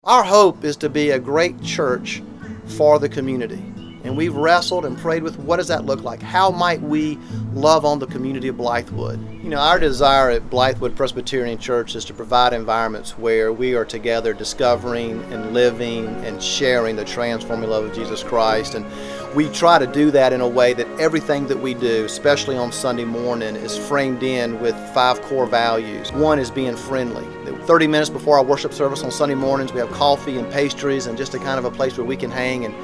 Our hope is to be a great church for the community. And we've wrestled and prayed with what does that look like? How might we love on the community of Blythewood? You know, our desire at Blythewood Presbyterian Church is to provide environments where we are together discovering and living and sharing the transforming love of Jesus Christ. And we try to do that in a way that everything that we do, especially on Sunday morning, is framed in with 5 core values. One is being friendly. 30 minutes before our worship service on Sunday mornings, we have coffee and pastries and just a kind of a place where we can hang and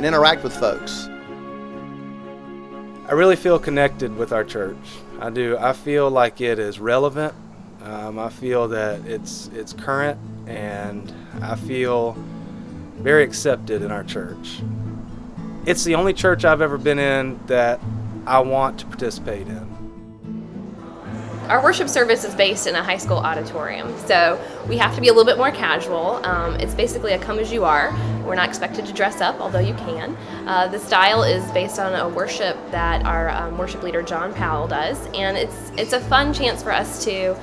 interact with folks. I really feel connected with our church. I do. I feel like it is relevant. I feel that it's current, and I feel very accepted in our church. It's the only church I've ever been in that I want to participate in. Our worship service is based in a high school auditorium, so we have to be a little bit more casual. It's basically a come as you are. We're not expected to dress up, although you can. The style is based on a worship that our worship leader John Powell does, and it's a fun chance for us to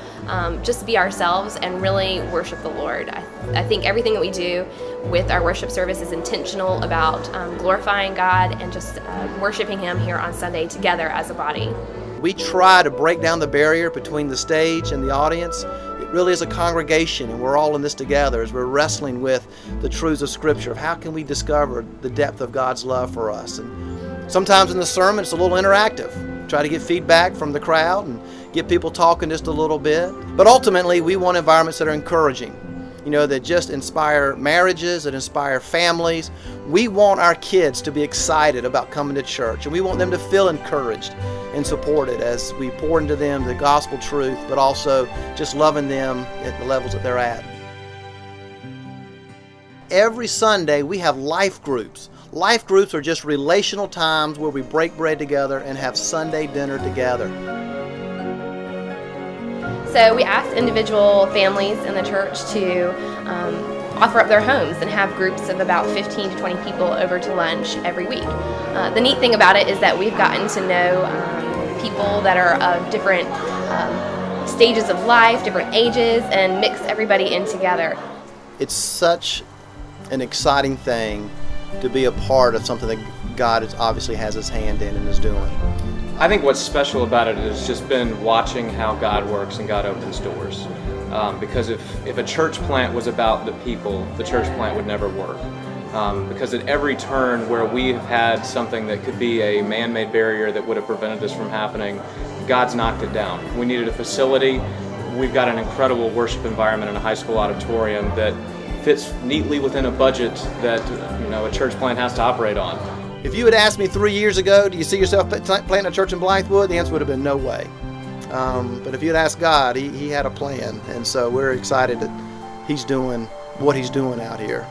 just be ourselves and really worship the Lord. I think everything that we do with our worship service is intentional about glorifying God and just worshiping Him here on Sunday together as a body. We try to break down the barrier between the stage and the audience. It really is a congregation, and we're all in this together as we're wrestling with the truths of Scripture, of how can we discover the depth of God's love for us. And sometimes in the sermon it's a little interactive. Try to get feedback from the crowd and get people talking just a little bit. But ultimately we want environments that are encouraging, that just inspire marriages, that inspire families. We want our kids to be excited about coming to church, and we want them to feel encouraged and supported as we pour into them the gospel truth, but also just loving them at the levels that they're at. Every Sunday we have life groups. Life groups are just relational times where we break bread together and have Sunday dinner together. So we asked individual families in the church to offer up their homes and have groups of about 15 to 20 people over to lunch every week. The neat thing about it is that we've gotten to know people that are of different stages of life, different ages, and mix everybody in together. It's such an exciting thing to be a part of something that God obviously has His hand in and is doing. I think what's special about it has just been watching how God works and God opens doors. Because if a church plant was about the people, the church plant would never work. Because at every turn where we have had something that could be a man-made barrier that would have prevented this from happening, God's knocked it down. We needed a facility. We've got an incredible worship environment in a high school auditorium that fits neatly within a budget that a church plant has to operate on. If you had asked me 3 years ago, do you see yourself planting a church in Blythewood? The answer would have been no way. But if you had asked God, he had a plan. And so we're excited that He's doing what He's doing out here.